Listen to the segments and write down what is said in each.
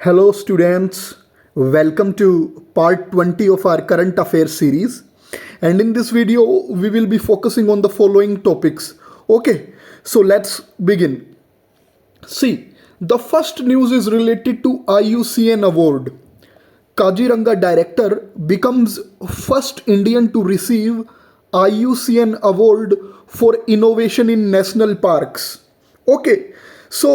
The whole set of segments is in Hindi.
Hello, students. Welcome to part 20 of our current affairs series. And in this video, we will be focusing on the following topics. Okay, so let's begin. See, the first news is related to IUCN award. Kaziranga director becomes first Indian to receive IUCN award for innovation in national parks. Okay so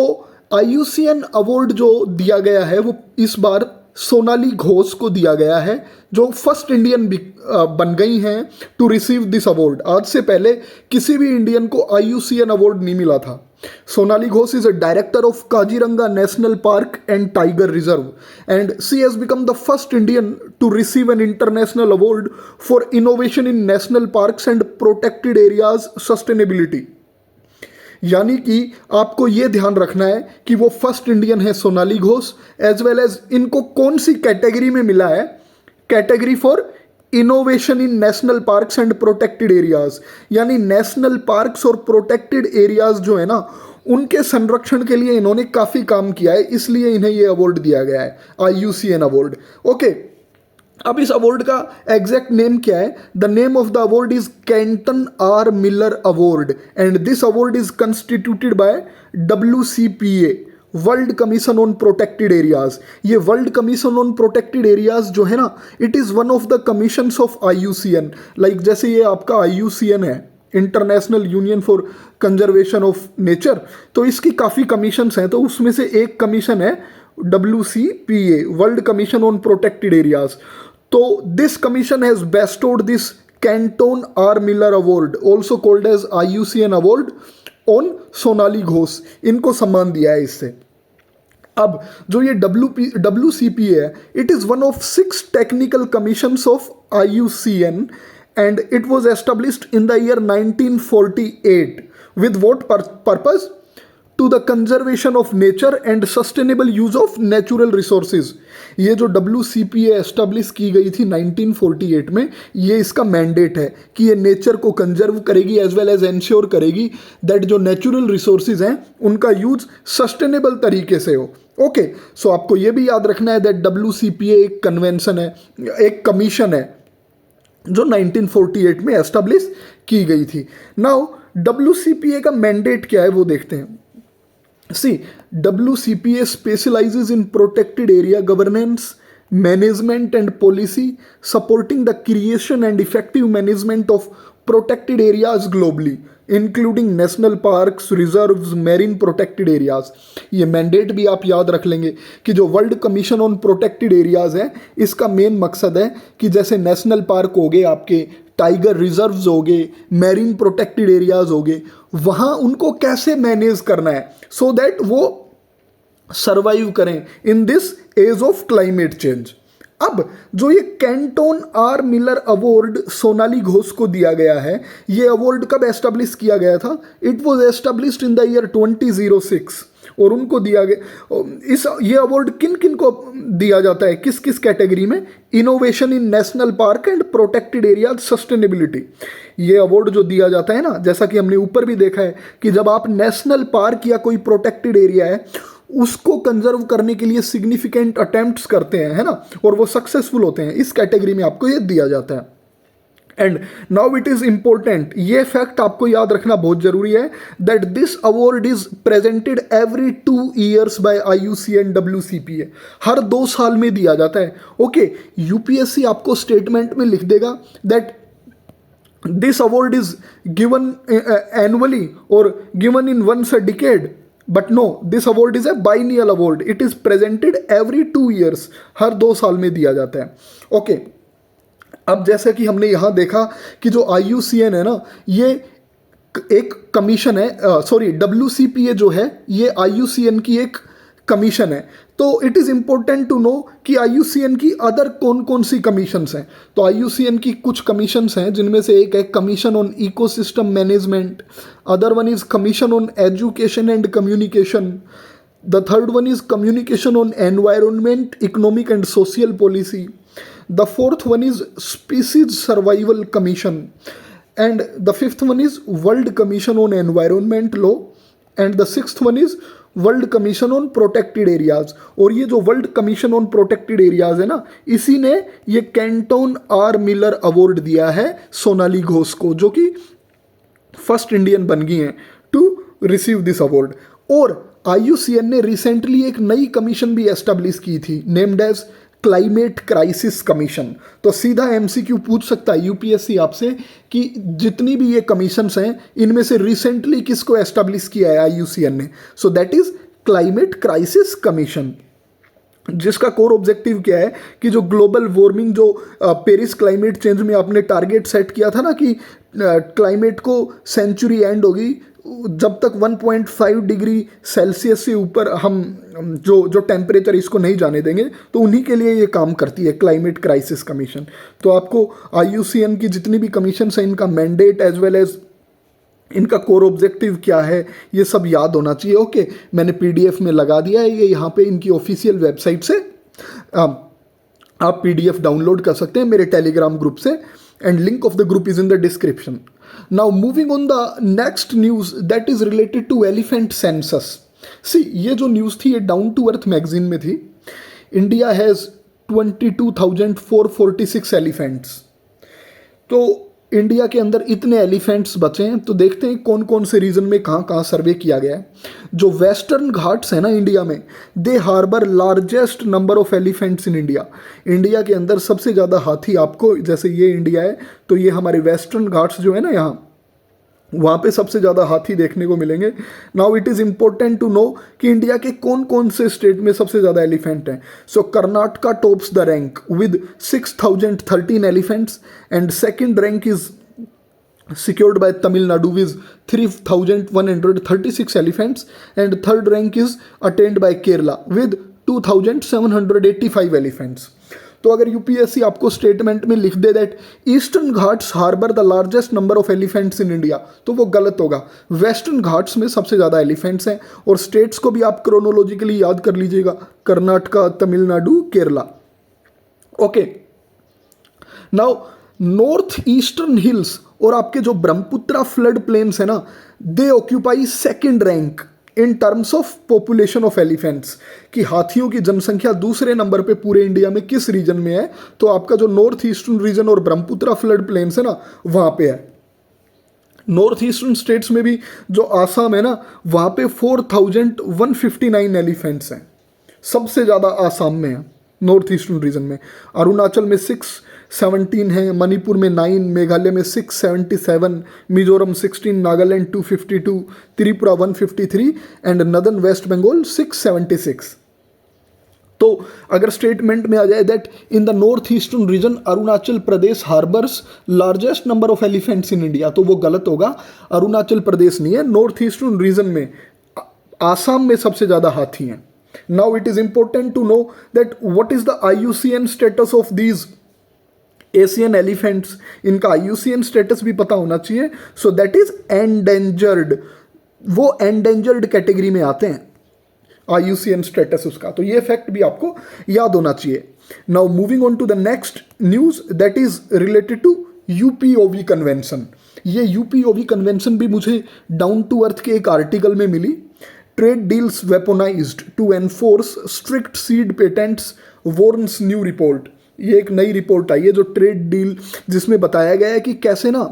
IUCN award जो दिया गया है वो इस बार सोनाली घोष को दिया गया है जो फर्स्ट इंडियन बन गई हैं टू रिसीव दिस अवार्ड। आज से पहले किसी भी इंडियन को IUCN अवार्ड नहीं मिला था। Sonali Ghosh is a director of Kaziranga national park and tiger reserve and she has become the first Indian to receive an international award for innovation in national parks and protected areas sustainability. यानी कि आपको ये ध्यान रखना है कि वो फर्स्ट इंडियन है Sonali Ghosh, as well as इनको कौन सी कैटेगरी में मिला है, category for innovation in national parks and protected areas. यानी नेशनल पार्क्स और प्रोटेक्टेड एरियाज जो है ना उनके संरक्षण के लिए इन्होंने काफ़ी काम किया है, इसलिए इन्हें ये अवार्ड दिया गया है IUCN अवार्ड। ओके, अब इस अवार्ड का एग्जैक्ट नेम क्या है? The name of the award is Kenton R Miller award and this award is constituted by WCPA, world commission on protected Areas. ये World commission on protected areas जो है ना, it is one of the commissions of IUCN। Like जैसे ये आपका IUCN है, International Union for Conservation of Nature, तो इसकी काफ़ी कमीशंस हैं, तो उसमें से एक कमीशन है WCPA, world commission on protected areas. तो this commission has bestowed this Kenton R Miller award also called as IUCN award on Sonali Ghosh. इनको सम्मान दिया है इससे। अब जो ये WCPA है, it is one of 6 technical commissions of IUCN and it was established in the year 1948 with what purpose? To the conservation of nature and sustainable use of natural resources। ये जो WCPA एस्टेब्लिश की गई थी 1948 में, ये इसका मैंडेट है कि ये नेचर को कंजर्व करेगी एज वेल एज इंश्योर करेगी दैट जो नेचुरल रिसोर्सेज हैं उनका यूज सस्टेनेबल तरीके से हो। ओके, सो आपको ये भी याद रखना है दैट WCPA एक कन्वेंशन है, एक कमीशन है जो 1948 में एस्टेब्लिश की गई थी। नाउ WCPA का मैंडेट क्या है वो देखते हैं। See, WCPA specializes in protected area governance, management and policy, supporting the creation and effective management of protected areas globally, including national parks, reserves, marine protected areas। ये मैंडेट भी आप याद रख लेंगे कि जो world commission on protected areas है, इसका मेन मकसद है कि जैसे नेशनल पार्क हो गए, आपके टाइगर रिजर्व्स हो गए, मैरीन प्रोटेक्टेड एरियाज हो गए, वहाँ उनको कैसे मैनेज करना है सो दैट वो सर्वाइव करें in this age of climate change. अब जो ये Kenton R Miller award Sonali Ghosh को दिया गया है, ये अवार्ड कब एस्टेब्लिश किया गया था? It was established in the year 2006 और उनको दिया गया ये अवार्ड किन किन को दिया जाता है, किस किस कैटेगरी में? Innovation in national park and protected area sustainability. ये अवार्ड जो दिया जाता है ना, जैसा कि हमने ऊपर भी देखा है कि जब आप नेशनल पार्क या कोई प्रोटेक्टेड एरिया है उसको कंजर्व करने के लिए सिग्निफिकेंट अटेम्प्ट्स करते हैं, है ना, और वो सक्सेसफुल होते हैं, इस कैटेगरी में आपको ये दिया जाता है। And now it is important, ये फैक्ट आपको याद रखना बहुत जरूरी है that this award is presented every 2 years by IUCN WCPA। हर 2 साल में दिया जाता है। ओके, UPSC आपको स्टेटमेंट में लिख देगा that this award is given annually और given in once a decade, but no, this award is a biennial award, it is presented every 2 years, हर 2 साल में दिया जाता है। ओके, अब जैसे कि हमने यहाँ देखा कि जो IUCN है ना, ये एक कमीशन है, सॉरी WCPA जो है ये IUCN की एक कमीशन है। तो it is important to know कि IUCN की अदर कौन कौन सी कमीशंस हैं। तो IUCN की कुछ कमीशंस हैं जिनमें से एक है commission on ecosystem management, other one is commission on education and communication, the third one is communication on environment, economic and social policy, the fourth one is species survival commission and the fifth one is world commission on environment law and the sixth one is world commission on protected areas. और ये जो world commission on protected areas है ना, इसी ने ये कैंटोन आर मिलर अवार्ड दिया है सोनाली घोष को, जो कि फर्स्ट इंडियन बन गई हैं टू रिसीव दिस अवार्ड। और IUCN ने रिसेंटली एक नई कमीशन भी एस्टेब्लिश की थी, named as climate crisis commission. तो सीधा MCQ पूछ सकता है UPSC आपसे कि जितनी भी ये कमीशंस हैं इनमें से रिसेंटली किसको एस्टेब्लिश किया है IUCN ने। So that is climate crisis commission, जिसका कोर ऑब्जेक्टिव क्या है कि जो ग्लोबल वार्मिंग, जो पेरिस क्लाइमेट चेंज में आपने टारगेट सेट किया था ना कि क्लाइमेट को सेंचुरी एंड होगी जब तक 1.5 डिग्री सेल्सियस से ऊपर हम जो टेम्परेचर इसको नहीं जाने देंगे, तो उन्हीं के लिए ये काम करती है क्लाइमेट क्राइसिस कमीशन। तो आपको IUCN की जितनी भी कमीशन हैं इनका मैंडेट एज वेल एज इनका कोर ऑब्जेक्टिव क्या है ये सब याद होना चाहिए। ओके, मैंने PDF में लगा दिया है, ये यहाँ पे इनकी ऑफिशियल वेबसाइट से आप PDF डाउनलोड कर सकते हैं मेरे टेलीग्राम ग्रुप से, and link of the group is in the description. Now moving on the next news that is related to elephant census. See, ये जो न्यूज़ थी ये डाउन टू अर्थ मैगजीन में थी। India has 22,446 elephants. तो इंडिया के अंदर इतने एलिफेंट्स बचे हैं, तो देखते हैं कौन कौन से रीजन में कहाँ कहाँ सर्वे किया गया है। जो वेस्टर्न घाट्स है ना इंडिया में, they harbour largest number of elephants in India. India के अंदर सबसे ज़्यादा हाथी, आपको जैसे ये इंडिया है तो ये हमारे वेस्टर्न घाट्स जो है ना यहाँ, वहाँ पे सबसे ज़्यादा हाथी देखने को मिलेंगे। Now it is important to know कि इंडिया के कौन कौन से स्टेट में सबसे ज़्यादा एलिफेंट हैं। So Karnataka tops the rank with 6,013 elephants, and second rank is secured by Tamil Nadu with 3,136 elephants, and third rank is attained by Kerala with 2,785 elephants. तो अगर UPSC आपको स्टेटमेंट में लिख दे that eastern Ghats harbour the largest number of elephants in India, तो वो गलत होगा। वेस्टर्न घाट्स में सबसे ज़्यादा एलिफेंट्स हैं, और स्टेट्स को भी आप क्रोनोलॉजिकली याद कर लीजिएगा, Karnataka, Tamil Nadu, Kerala. Okay, now north eastern hills और आपके जो ब्रह्मपुत्रा फ्लड प्लेन्स है ना, दे occupy second rank in terms of population of elephants, कि हाथियों की जनसंख्या दूसरे नंबर पे पूरे इंडिया में किस रीजन में है, तो आपका जो नॉर्थ ईस्टर्न रीजन और ब्रह्मपुत्रा फ्लड प्लेन्स है ना, वहाँ पे है। नॉर्थ ईस्टर्न स्टेट्स में भी जो आसाम है ना, वहाँ पे 4,159 एलिफेंट्स हैं, सबसे ज़्यादा आसाम में है नॉर्थ ईस्टर्न रीजन में। अरुणाचल में 617 है, मणिपुर में 9, मेघालय में 677, Mizoram 16, Nagaland 252, Tripura 153 and northern west Bengal 676। तो अगर स्टेटमेंट में आ जाए that in the north eastern region Arunachal Pradesh harbours largest number of elephants in India, तो वो गलत होगा। अरुणाचल प्रदेश नहीं है, नॉर्थ ईस्टर्न रीजन में आसाम में सबसे ज़्यादा हाथी हैं। Now it is important to know that what is the IUCN status of these Asian elephants. इनका IUCN status भी पता होना चाहिए। So that is endangered, वो endangered कैटेगरी में आते हैं IUCN status उसका, तो ये फैक्ट भी आपको याद होना चाहिए। Now moving on to the next news that is related to UPOV convention. ये UPOV कन्वेंशन भी मुझे डाउन टू अर्थ के एक आर्टिकल में मिली। Trade deals weaponised to enforce strict seed patents, warns new report. ये एक नई रिपोर्ट आई है जो ट्रेड डील, जिसमें बताया गया है कि कैसे ना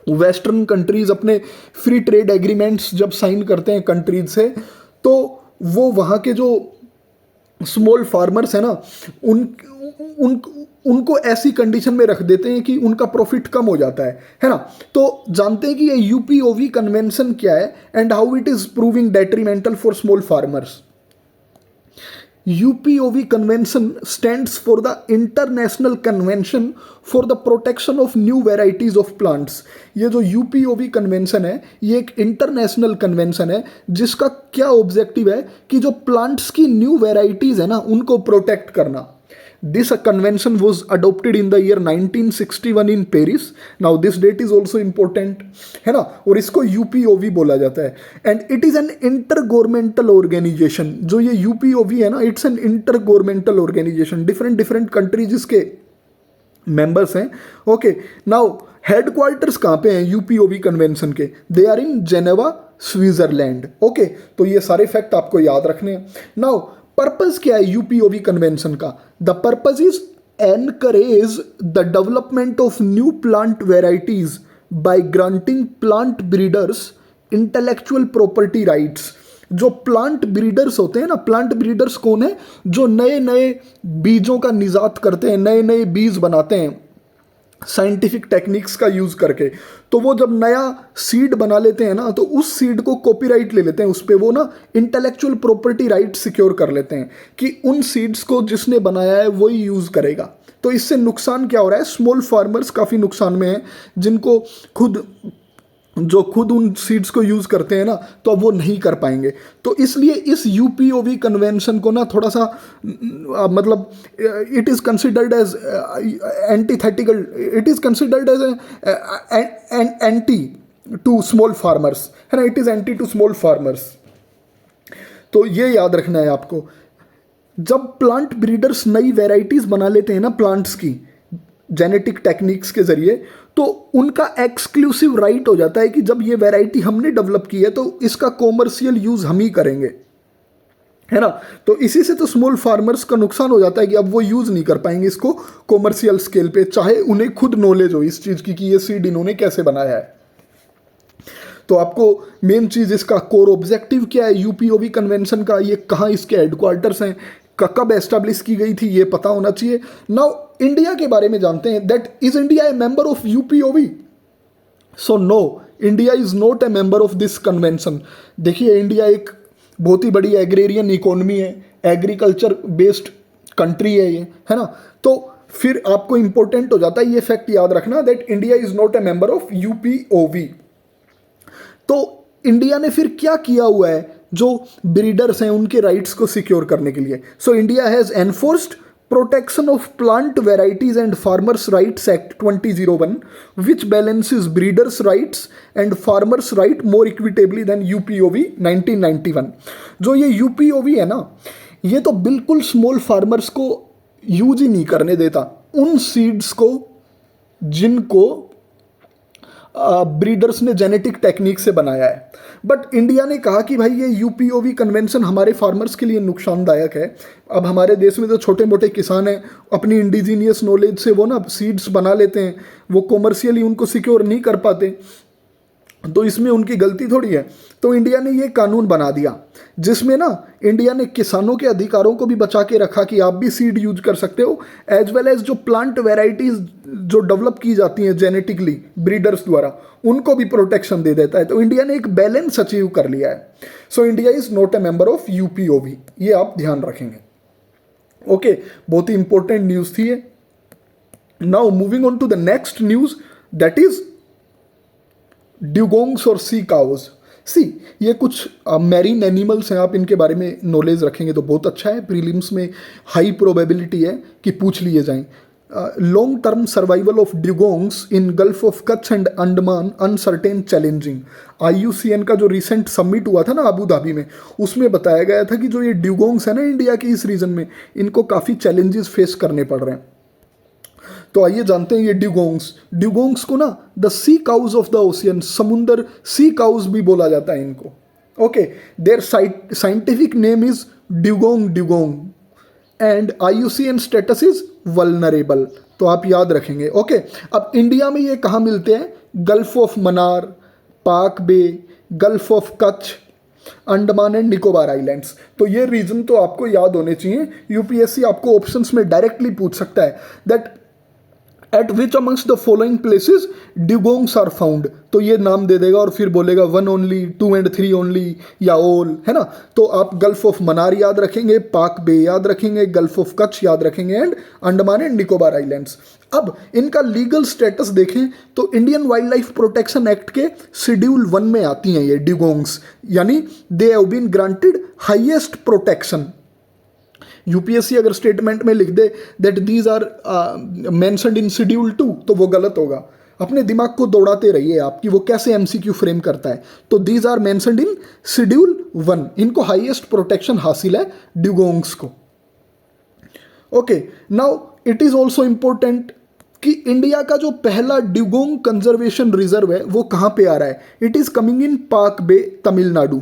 वेस्टर्न कंट्रीज अपने फ्री ट्रेड एग्रीमेंट्स जब साइन करते हैं कंट्रीज से, तो वो वहाँ के जो स्मॉल फार्मर्स हैं ना, उनको ऐसी कंडीशन में रख देते हैं कि उनका प्रॉफिट कम हो जाता है ना। तो जानते हैं कि ये UPOV कन्वेंशन क्या है and how it is proving detrimental for small farmers. UPOV convention stands for the international convention for the protection of new varieties of plants. ये जो UPOV कन्वेंशन है ये एक इंटरनेशनल कन्वेंशन है जिसका क्या ऑब्जेक्टिव है कि जो प्लांट्स की न्यू वेराइटीज है ना उनको प्रोटेक्ट करना। This convention was adopted in the year 1961 in Paris. Now this date is also important, है ना, और इसको UPOV बोला जाता है। And it is an intergovernmental organization। जो ये UPOV है ना, it's an intergovernmental organization, different countries इसके members हैं। Okay, now headquarters कहाँ पे हैं UPOV कन्वेंशन के? They are in Geneva, Switzerland. Okay, तो ये सारे फैक्ट आपको याद रखने हैं। नाउ पर्पस क्या है यूपीओवी कन्वेंशन का? The purpose is encourage the development of new plant varieties by granting plant breeders intellectual property rights. जो प्लांट ब्रीडर्स होते हैं ना, प्लांट ब्रीडर्स कौन है? जो नए नए बीजों का निजात करते हैं, नए नए बीज बनाते हैं साइंटिफिक टेक्निक्स का यूज करके। तो वो जब नया सीड बना लेते हैं ना, तो उस सीड को कॉपीराइट ले लेते हैं, उस पर वो ना इंटेलेक्चुअल प्रॉपर्टी राइट सिक्योर कर लेते हैं कि उन सीड्स को जिसने बनाया है वही यूज करेगा। तो इससे नुकसान क्या हो रहा है? स्मॉल फार्मर्स काफ़ी नुकसान में हैं, जिनको खुद उन सीड्स को यूज़ करते हैं ना, तो अब वो नहीं कर पाएंगे। तो इसलिए इस यूपीओवी कन्वेंशन को ना थोड़ा सा मतलब it is considered as antithetical, it is considered as anti to small farmers, है ना, it is anti to small farmers. तो ये याद रखना है आपको। जब प्लांट ब्रीडर्स नई वेराइटीज़ बना लेते हैं ना प्लांट्स की जेनेटिक टेक्निक्स के जरिए, तो उनका एक्सक्लूसिव राइट हो जाता है कि जब ये वैरायटी हमने डेवलप की है तो इसका कॉमर्शियल यूज हम ही करेंगे, है ना। तो इसी से तो स्मॉल फार्मर्स का नुकसान हो जाता है कि अब वो यूज नहीं कर पाएंगे इसको कॉमर्शियल स्केल पे, चाहे उन्हें खुद नॉलेज हो इस चीज की कि ये सीड इन्होंने कैसे बनाया है। तो आपको मेन चीज इसका कोर ऑब्जेक्टिव क्या है यूपीओवी कन्वेंशन का, ये कहाँ इसके हेडक्वार्टर्स हैं, कब एस्टेब्लिश की गई थी, ये पता होना चाहिए। नाउ इंडिया के बारे में जानते हैं। That is India a member of UPOV? So no, India is not a member of this convention. देखिए, इंडिया एक बहुत ही बड़ी एग्रेरियन इकोनॉमी है, एग्रीकल्चर बेस्ड कंट्री है ये, है ना। तो फिर आपको इंपॉर्टेंट हो जाता है ये फैक्ट याद रखना that India is not a member of UPOV. तो इंडिया ने फिर क्या किया हुआ है जो ब्रीडर्स हैं उनके राइट्स को सिक्योर करने के लिए? So India has enforced protection of plant varieties and farmers rights act 2001 which balances breeders rights and farmers right more equitably than UPOV 1991। जो ये यूपीओवी है ना, ये तो बिल्कुल स्मॉल फार्मर्स को यूज ही नहीं करने देता उन सीड्स को जिनको ब्रीडर्स ने जेनेटिक टेक्निक से बनाया है। बट इंडिया ने कहा कि भाई ये यूपीओवी कन्वेंशन हमारे फार्मर्स के लिए नुकसानदायक है। अब हमारे देश में जो छोटे मोटे किसान हैं अपनी इंडिजीनियस नॉलेज से वो ना सीड्स बना लेते हैं, वो कॉमर्शियली उनको सिक्योर नहीं कर पाते, तो इसमें उनकी गलती थोड़ी है। तो इंडिया ने ये कानून बना दिया जिसमें ना इंडिया ने किसानों के अधिकारों को भी बचा के रखा कि आप भी सीड यूज कर सकते हो, एज वेल एज जो प्लांट वेराइटीज जो डेवलप की जाती हैं जेनेटिकली ब्रीडर्स द्वारा उनको भी प्रोटेक्शन दे देता है। तो इंडिया ने एक बैलेंस अचीव कर लिया है। So India is not a member of UPOV, ये आप ध्यान रखेंगे। ओके, बहुत ही इंपॉर्टेंट न्यूज थी ये। Now moving on to the next news, that is dugongs और सी काउज। सी, ये कुछ मैरीन एनिमल्स हैं, आप इनके बारे में नॉलेज रखेंगे तो बहुत अच्छा है। प्रीलिम्स में हाई प्रोबेबिलिटी है कि पूछ लिए जाएं। Long term survival of dugongs in Gulf of Kutch and Andaman uncertain challenging. IUCN का जो रिसेंट समिट हुआ था ना अबू धाबी में, उसमें बताया गया था कि जो ये ड्यूगोंग्स है ना इंडिया के इस रीजन में, इनको काफ़ी चैलेंजेस फेस करने पड़ रहे हैं। तो आइए जानते हैं ये ड्यूगोंग्स को ना the sea cows of the ocean, समुंदर सी काउज भी बोला जाता है इनको। Okay, their scientific name is dugong and IUCN status is vulnerable. तो आप याद रखेंगे। ओके, अब इंडिया में ये कहाँ मिलते हैं? Gulf of Mannar, Palk Bay, Gulf of Kutch, Andaman and Nicobar islands. तो ये रीजन तो आपको याद होने चाहिए। यूपीएससी आपको ऑप्शंस में डायरेक्टली पूछ सकता है that at which amongst the following places dugongs are found. तो ये नाम दे देगा और फिर बोलेगा 1 ओनली, 2 एंड 3 ओनली या ऑल, है ना। तो आप गल्फ ऑफ मन्नार याद रखेंगे, पाक बे याद रखेंगे, गल्फ ऑफ कच्छ याद रखेंगे and Andaman and Nicobar islands. अब इनका लीगल स्टेटस देखें तो Indian Wild Life Protection Act के शेड्यूल 1 में आती हैं ये ड्यूगोंग्स, यानी they have been granted highest protection. UPSC अगर स्टेटमेंट में लिख दे that these are mentioned in schedule 2 तो वो गलत होगा। अपने दिमाग को दौड़ाते रहिए आप कि वो कैसे एमसीक्यू फ्रेम करता है। तो these are mentioned in schedule 1, इनको हाईएस्ट प्रोटेक्शन हासिल है ड्यूगोंग्स को। Okay, now it is also important कि इंडिया का जो पहला ड्यूगोंग कंजर्वेशन रिजर्व है वो कहाँ पे आ रहा है। इट इज़ कमिंग इन पाक बे, तमिलनाडु।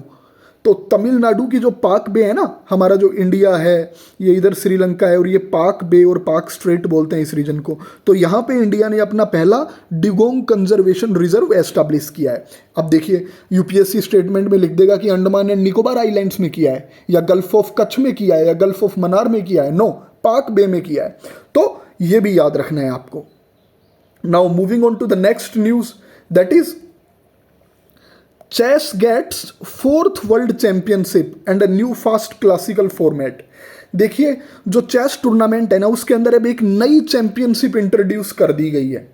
तो तमिलनाडु की जो पाक बे है ना, हमारा जो इंडिया है ये इधर श्रीलंका है और ये पाक बे और पाक स्ट्रेट बोलते हैं इस रीजन को। तो यहाँ पे इंडिया ने अपना पहला ड्यूगोंग कंजर्वेशन रिजर्व एस्टैब्लिश किया है। अब देखिए यूपीएससी स्टेटमेंट में लिख देगा कि अंडमान एंड निकोबार आइलैंड्स में किया है या गल्फ ऑफ कच्छ में किया है या गल्फ ऑफ मन्नार में किया है। नो, पाक बे में किया है। तो ये भी याद रखना है आपको। Now moving on to the next news, that is chess gets 4th world championship and a new fast classical format. देखिए जो चेस टूर्नामेंट है ना उसके अंदर अब एक नई चैंपियनशिप इंट्रोड्यूस कर दी गई है।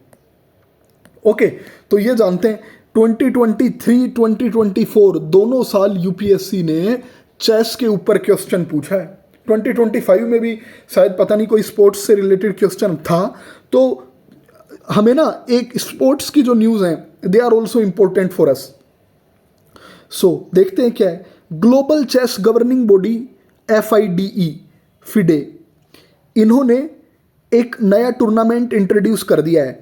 ओके, तो ये जानते हैं 2023 2024 दोनों साल यूपीएससी ने चेस के ऊपर क्वेश्चन पूछा है। 2025 में भी शायद पता नहीं कोई स्पोर्ट्स से रिलेटेड क्वेश्चन था। तो हमें ना एक स्पोर्ट्स की जो न्यूज़ हैं they are also important for us. So देखते हैं क्या है। Global chess governing body FIDE FIDE, इन्होंने एक नया टूर्नामेंट इंट्रोड्यूस कर दिया है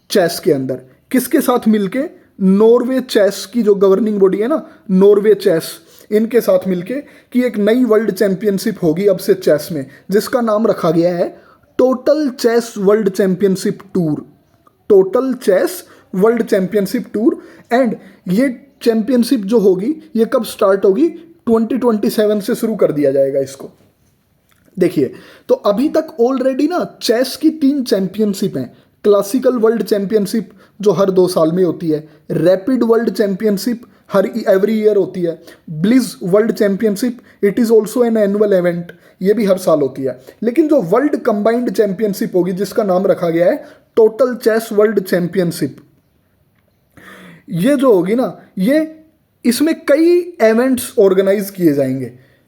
चेस के अंदर। किसके साथ मिलके? नॉर्वे चेस की जो गवर्निंग बॉडी है ना, नॉर्वे चेस, इनके साथ मिलके कि एक नई वर्ल्ड चैंपियनशिप होगी अब से चेस में, जिसका नाम रखा गया है total chess world championship tour. Total chess world championship tour. And ये चैंपियनशिप जो होगी ये कब स्टार्ट होगी? 2027 से शुरू कर दिया जाएगा इसको। देखिए तो अभी तक ऑलरेडी ना चेस की 3 चैंपियनशिप हैं। क्लासिकल वर्ल्ड चैंपियनशिप जो हर 2 साल में होती है, रैपिड वर्ल्ड चैंपियनशिप हर एवरी ईयर होती है, blitz world championship it is also an annual event, ये भी हर साल होती है। लेकिन जो वर्ल्ड कंबाइंड चैंपियनशिप होगी जिसका नाम रखा गया है टोटल चेस वर्ल्ड चैंपियनशिप, ये जो होगी ना, ये इसमें कई इवेंट्स ऑर्गेनाइज किए जाएंगे।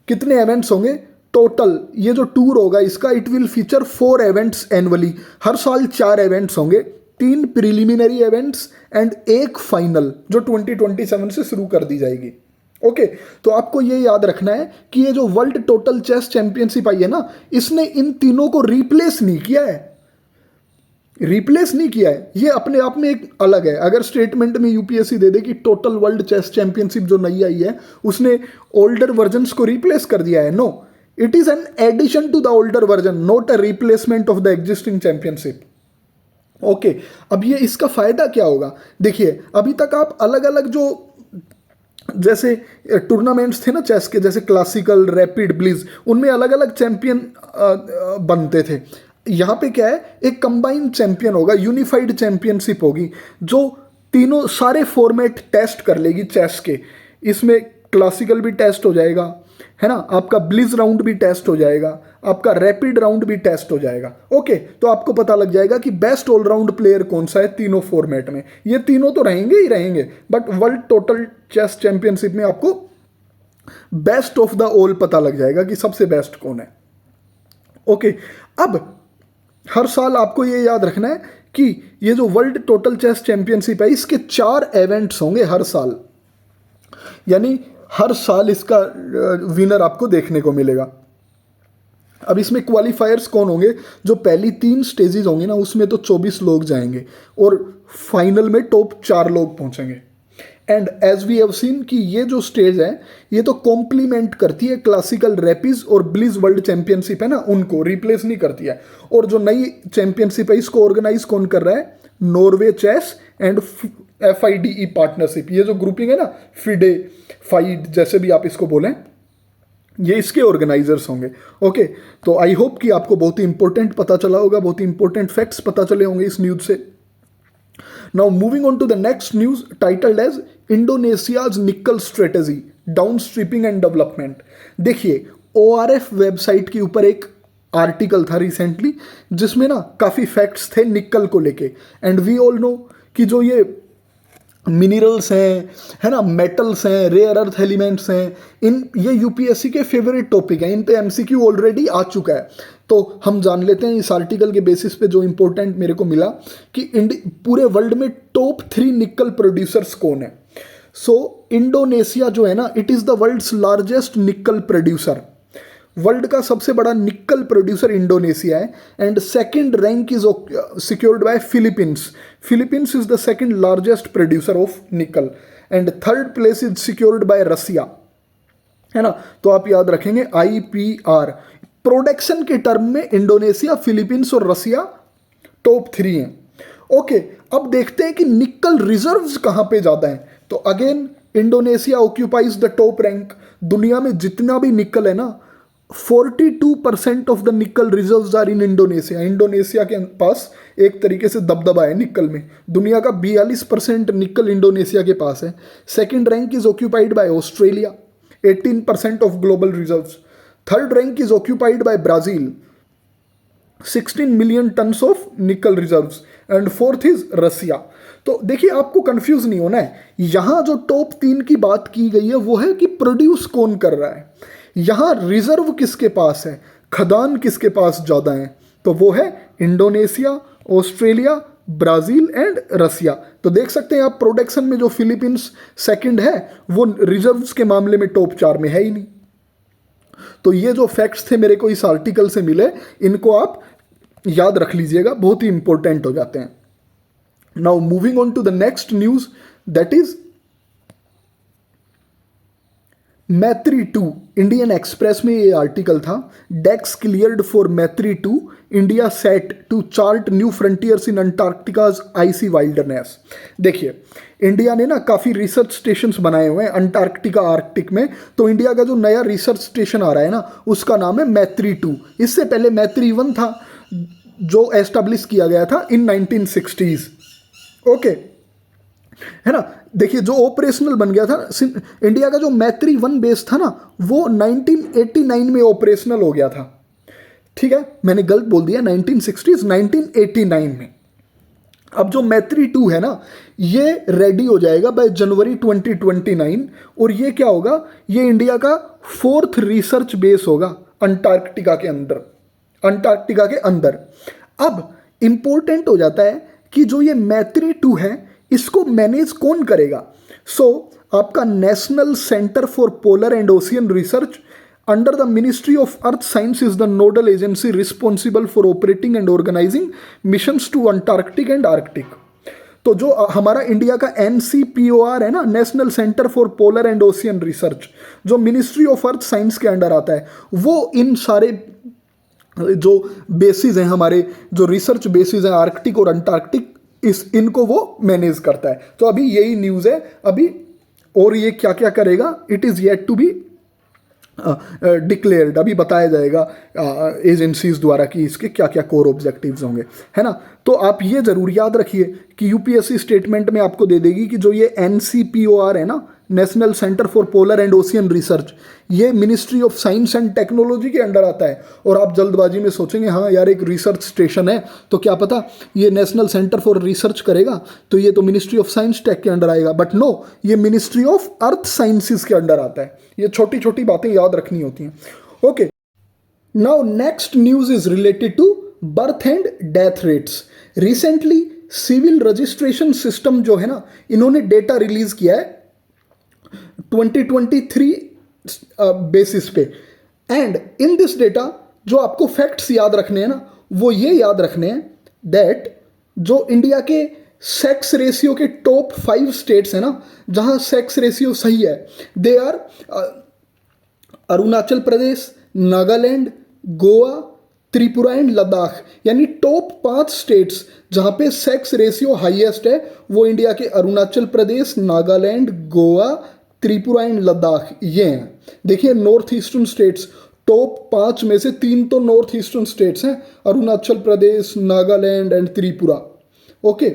कितने इवेंट्स होंगे टोटल? ये जो टूर होगा इसका it will feature 4 events annually. हर साल 4 इवेंट्स होंगे, 3 प्रिलिमिनरी इवेंट्स एंड 1 फाइनल जो 2027 से शुरू कर दी जाएगी। ओके, तो आपको ये याद रखना है कि ये जो वर्ल्ड टोटल चेस चैंपियनशिप आई है ना, इसने इन तीनों को रिप्लेस नहीं किया है। रिप्लेस नहीं किया है, ये अपने आप में एक अलग है। अगर स्टेटमेंट में यूपीएससी दे दे कि टोटल वर्ल्ड चेस चैंपियनशिप जो नई आई है उसने ओल्डर वर्जन्स को रिप्लेस कर दिया है, no, it is an addition to the older version, not a replacement of the existing championship. Okay, अब ये इसका फायदा क्या होगा? देखिए अभी तक आप अलग अलग जो जैसे टूर्नामेंट्स थे ना चेस के, जैसे क्लासिकल, रैपिड, ब्लिज, उनमें अलग अलग चैंपियन बनते थे। यहाँ पे क्या है, एक कंबाइंड चैंपियन होगा, यूनिफाइड चैंपियनशिप होगी जो तीनों सारे फॉर्मेट टेस्ट कर लेगी चेस के। इसमें क्लासिकल भी टेस्ट हो जाएगा, है ना, आपका ब्लिज राउंड भी टेस्ट हो जाएगा, आपका रैपिड राउंड भी टेस्ट हो जाएगा। ओके, तो आपको पता लग जाएगा कि बेस्ट ऑलराउंड प्लेयर कौन सा है तीनों फॉर्मेट में। ये तीनों तो रहेंगे ही रहेंगे, but world total chess championship में आपको बेस्ट ऑफ द ऑल पता लग जाएगा कि सबसे बेस्ट कौन है। ओके, अब हर साल आपको ये याद रखना है कि ये जो वर्ल्ड टोटल चेस चैंपियनशिप है इसके 4 इवेंट्स होंगे हर साल, यानी हर साल इसका विनर आपको देखने को मिलेगा। अब इसमें क्वालिफायर्स कौन होंगे? जो पहली 3 स्टेजेस होंगे ना उसमें तो 24 लोग जाएंगे और फाइनल में टॉप 4 लोग पहुंचेंगे। And as we have seen कि ये जो स्टेज है ये तो कॉम्प्लीमेंट करती है क्लासिकल, रैपिड और ब्लिज वर्ल्ड चैंपियनशिप है ना, उनको रिप्लेस नहीं करती है। और जो नई चैंपियनशिप है इसको ऑर्गेनाइज कौन कर रहा है? Norway chess and FIDE partnership. ये जो ग्रुपिंग है ना, फिडे, फाइड, जैसे भी आप इसको बोलें, ये इसके ऑर्गेनाइजर्स होंगे। ओके, तो आई होप कि आपको बहुत ही इंपॉर्टेंट पता चला होगा, बहुत ही इंपॉर्टेंट फैक्ट्स पता चले होंगे इस न्यूज से। Now moving on to the next news titled as Indonesia's nickel strategy, downstreaming and development। देखिए ORF वेबसाइट के ऊपर एक आर्टिकल था रिसेंटली जिसमें ना काफ़ी फैक्ट्स थे निकल को लेके। एंड वी ऑल नो कि जो ये मिनरल्स हैं, है ना, मेटल्स हैं, रेयर अर्थ एलिमेंट्स हैं, ये यूपीएससी के फेवरेट टॉपिक हैं, इन पे MCQ ऑलरेडी आ चुका है। तो हम जान लेते हैं इस आर्टिकल के बेसिस पे जो इंपॉर्टेंट मेरे को मिला कि पूरे वर्ल्ड में टॉप 3 निकल प्रोड्यूसर्स कौन है। सो इंडोनेशिया जो है ना, it is the world's largest nickel producer. World का सबसे बड़ा निकल प्रोड्यूसर इंडोनेशिया है, and second rank is secured by Philippines. Philippines is the second largest producer of nickel, and third place is secured by Russia, है ना. तो आप याद रखेंगे IPR प्रोडक्शन के टर्म में इंडोनेशिया, फिलीपींस और रसिया टॉप 3 हैं. ओके, अब देखते हैं कि निकल रिजर्व्स कहाँ पे ज़्यादा हैं. तो again Indonesia occupies the top rank. दुनिया में जितना भी निकल है ना, 42% of the nickel reserves are in Indonesia. Indonesia के पास एक तरीके से दबदबा है निकल में. दुनिया का 42% निकल इंडोनेशिया के पास है. Second rank is occupied by Australia, 18% of global reserves. Third rank is occupied by Brazil, 16 million tons of nickel reserves, and fourth is Russia. तो देखिए, आपको कंफ्यूज नहीं होना है. यहां जो टॉप 3 की बात की गई है वो है कि प्रोड्यूस कौन कर रहा है. यहां रिजर्व किसके पास है, खदान किसके पास ज़्यादा है, तो वो है Indonesia, Australia, Brazil and Russia. तो देख सकते हैं आप, प्रोडक्शन में जो फिलीपींस सेकंड है वो रिजर्व्स के मामले में टॉप 4 में है ही नहीं. तो ये जो फैक्ट्स थे मेरे को इस आर्टिकल से मिले, इनको आप याद रख लीजिएगा, बहुत ही इंपॉर्टेंट हो जाते हैं. Now moving on to the next news, that is Maitri 2. Indian express में ये आर्टिकल था. डेक्स cleared for Maitri 2, India set to chart new frontiers in Antarctica's icy wilderness. देखिए, इंडिया ने ना काफ़ी रिसर्च स्टेशंस बनाए हुए हैं अंटार्कटिका, आर्कटिक में. तो इंडिया का जो नया रिसर्च स्टेशन आ रहा है ना, उसका नाम है मैत्री 2. इससे पहले मैत्री 1 था जो एस्टेब्लिश किया गया था इन 1960s. ओके, है ना. देखिए, जो ऑपरेशनल बन गया था इंडिया का, जो मैत्री 1 बेस था ना, वो 1989 में ऑपरेशनल हो गया था. ठीक है, मैंने गलत बोल दिया, 1960s, 1989 में. अब जो मैत्री 2 है ना, ये रेडी हो जाएगा बाय जनवरी 2029, और ये क्या होगा, ये इंडिया का 4th रिसर्च बेस होगा अंटार्कटिका के अंदर. अब इंपॉर्टेंट हो जाता है कि जो ये मैत्री 2 है, इसको मैनेज कौन करेगा. आपका national centre for polar and ocean research under the ministry of earth science is the nodal agency responsible for operating and organising missions to Antarctic and Arctic. तो जो हमारा इंडिया का NCPOR है ना, national centre for polar and ocean research, जो मिनिस्ट्री ऑफ अर्थ साइंस के अंडर आता है, वो इन सारे जो बेसिस हैं, हमारे जो रिसर्च बेसिस हैं आर्कटिक और अंटार्कटिक, इनको वो मैनेज करता है. तो अभी यही न्यूज़ है अभी, और ये क्या क्या करेगा, it is yet to be declared. अभी बताया जाएगा एजेंसीज द्वारा कि इसके क्या क्या कोर ऑब्जेक्टिव्स होंगे, है ना. तो आप ये ज़रूर याद रखिए कि UPSC स्टेटमेंट में आपको दे देगी कि जो ये NCPOR है ना, national centre for polar and ocean research, ये ministry of science and technology के अंडर आता है. और आप जल्दबाजी में सोचेंगे हाँ यार एक रिसर्च स्टेशन है, तो क्या पता ये नेशनल सेंटर फॉर रिसर्च करेगा, तो ये तो मिनिस्ट्री ऑफ साइंस टेक के अंडर आएगा. बट नो, ये मिनिस्ट्री ऑफ अर्थ साइंसेज के अंडर आता है. ये छोटी छोटी बातें याद रखनी होती हैं. Okay, now next news is related to birth and death rates. Recently civil registration system जो है ना, इन्होंने डेटा रिलीज किया है 2023 बेसिस पे. एंड इन दिस डेटा जो आपको फैक्ट्स याद रखने हैं ना, वो ये याद रखने हैं दैट जो इंडिया के सेक्स रेशियो के टॉप 5 स्टेट्स हैं ना, जहां सेक्स रेशियो सही है, they are Arunachal Pradesh, Nagaland, Goa, Tripura and Ladakh. यानी टॉप 5 स्टेट्स जहां पे सेक्स रेशियो हाईएस्ट है, वो इंडिया के अरुणाचल प्रदेश, नागालैंड, गोवा, त्रिपुरा एंड लद्दाख ये हैं. देखिए, नॉर्थ ईस्टर्न स्टेट्स, टॉप 5 में से 3 तो नॉर्थ ईस्टर्न स्टेट्स हैं, Arunachal Pradesh, Nagaland and Tripura. Okay,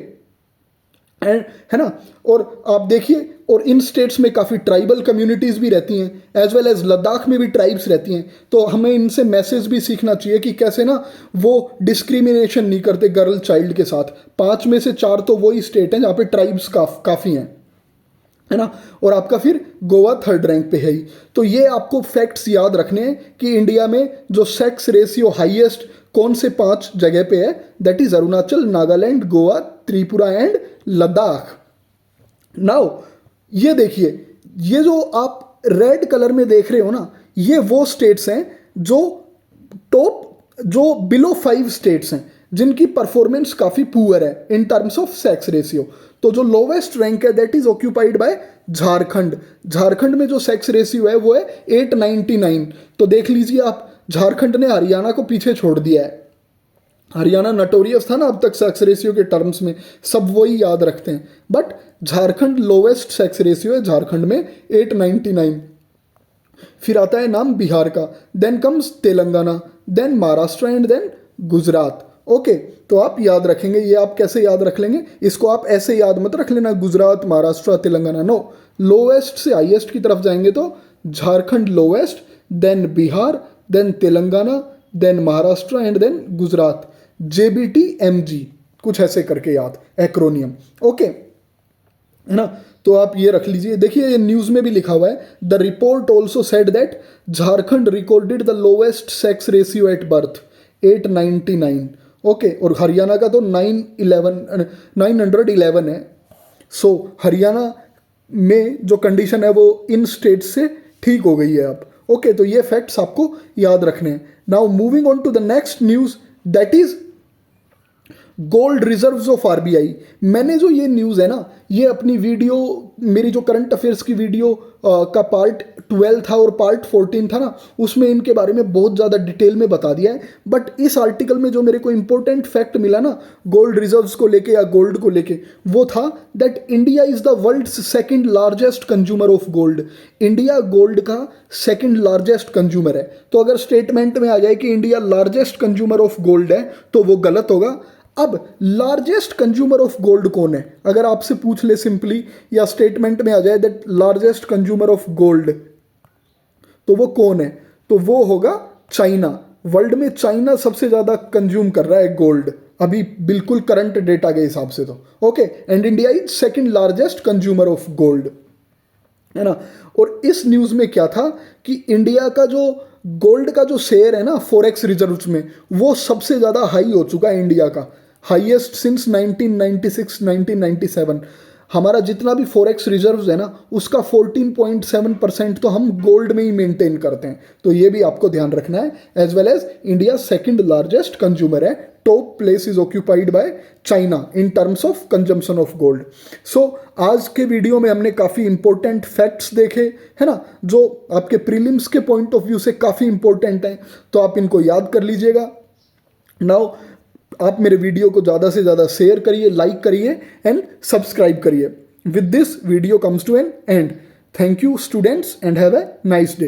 and है ना. और आप देखिए, और इन स्टेट्स में काफ़ी ट्राइबल कम्युनिटीज़ भी रहती हैं, एज वेल एज लद्दाख में भी ट्राइब्स रहती हैं. तो हमें इनसे मैसेज भी सीखना चाहिए कि कैसे ना वो डिस्क्रिमिनेशन नहीं करते गर्ल चाइल्ड के साथ. 5 में से 4 तो वही स्टेट हैं जहाँ पे ट्राइब्स काफ़ी हैं, है ना. और आपका फिर गोवा 3rd रैंक पे है ही. तो ये आपको फैक्ट्स याद रखने हैं कि इंडिया में जो सेक्स रेशियो हाईएस्ट कौन से 5 जगह पे है, that is Arunachal, Nagaland, Goa, Tripura and Ladakh. Now ये देखिए, ये जो आप रेड कलर में देख रहे हो ना, ये वो स्टेट्स हैं जो बिलो 5 स्टेट्स हैं जिनकी परफॉर्मेंस काफ़ी पुअर है इन टर्म्स ऑफ सेक्स रेशियो, तो जो लोवेस्ट रैंक है that is occupied bye Jharkhand. Jharkhand में जो सेक्स रेशियो है वो है 899। तो देख लीजिए आप, झारखंड ने हरियाणा को पीछे छोड़ दिया है। हरियाणा नटोरियस था ना अब तक सेक्स रेशियो के टर्म्स में, सब वही याद रखते हैं, but Jharkhand lowest sex ratio है, झारखंड में 899। फिर आता है नाम बिहार का, then comes Telangana, then Maharashtra and then Gujarat. Okay, तो आप याद रखेंगे, ये आप कैसे याद रख लेंगे, इसको आप ऐसे याद मत रख लेना गुजरात महाराष्ट्र तेलंगाना, नो, लोवेस्ट से हाईएस्ट की तरफ जाएंगे तो Jharkhand lowest, then Bihar, then Telangana, then Maharashtra and then Gujarat. JBTMG कुछ ऐसे करके याद, एक्रोनियम। ओके है ना, तो आप ये रख लीजिए। देखिए ये न्यूज़ में भी लिखा हुआ है, the report also said that Jharkhand recorded the lowest sex ratio at birth 899। Okay, और हरियाणा का तो 911 है। सो हरियाणा में जो कंडीशन है वो इन स्टेट से ठीक हो गई है अब। ओके, तो ये फैक्ट्स आपको याद रखने हैं। Now moving on to the next news, that is gold reserves of RBI। मैंने जो ये न्यूज़ है ना, ये अपनी वीडियो, मेरी जो करंट अफेयर्स की वीडियो का पार्ट 12 था और पार्ट 14 था ना, उसमें इनके बारे में बहुत ज़्यादा डिटेल में बता दिया है। बट इस आर्टिकल में जो मेरे को इंपॉर्टेंट फैक्ट मिला ना गोल्ड रिजर्व्स को लेके या गोल्ड को लेके, वो था that India is the world's second largest consumer of gold. India gold का सेकेंड लार्जेस्ट कंज्यूमर है। तो अगर स्टेटमेंट में आ जाए कि India largest consumer of gold है तो वो गलत होगा। अब लार्जेस्ट कंज्यूमर ऑफ गोल्ड कौन है, अगर आपसे पूछ ले सिंपली, या स्टेटमेंट में आ जाए that largest consumer of gold, तो वो कौन है, तो वो होगा चाइना। वर्ल्ड में चाइना सबसे ज़्यादा कंज्यूम कर रहा है गोल्ड अभी, बिल्कुल करंट डेटा के हिसाब से तो। Okay, and India is second largest consumer of gold, है ना। और इस न्यूज़ में क्या था कि इंडिया का जो गोल्ड का जो शेयर है ना फॉरेक्स रिजर्व्स में, वो सबसे ज़्यादा हाई हो चुका है इंडिया का, हाईएस्ट सिंस 1996-1997। हमारा जितना भी फॉरेक्स रिजर्व्स है ना उसका 14.7% तो हम गोल्ड में ही मेंटेन करते हैं। तो ये भी आपको ध्यान रखना है। As well as India second largest consumer है, top place is occupied by China in terms of consumption of gold. So आज के वीडियो में हमने काफ़ी इंपॉर्टेंट फैक्ट्स देखे, है ना, जो आपके प्रीलिम्स के पॉइंट ऑफ व्यू से काफ़ी इंपॉर्टेंट हैं, तो आप इनको याद कर लीजिएगा। नाउ आप मेरे वीडियो को ज़्यादा से ज़्यादा शेयर करिए, लाइक करिए एंड सब्सक्राइब करिए। With this video comes to an end. Thank you students and have a nice day.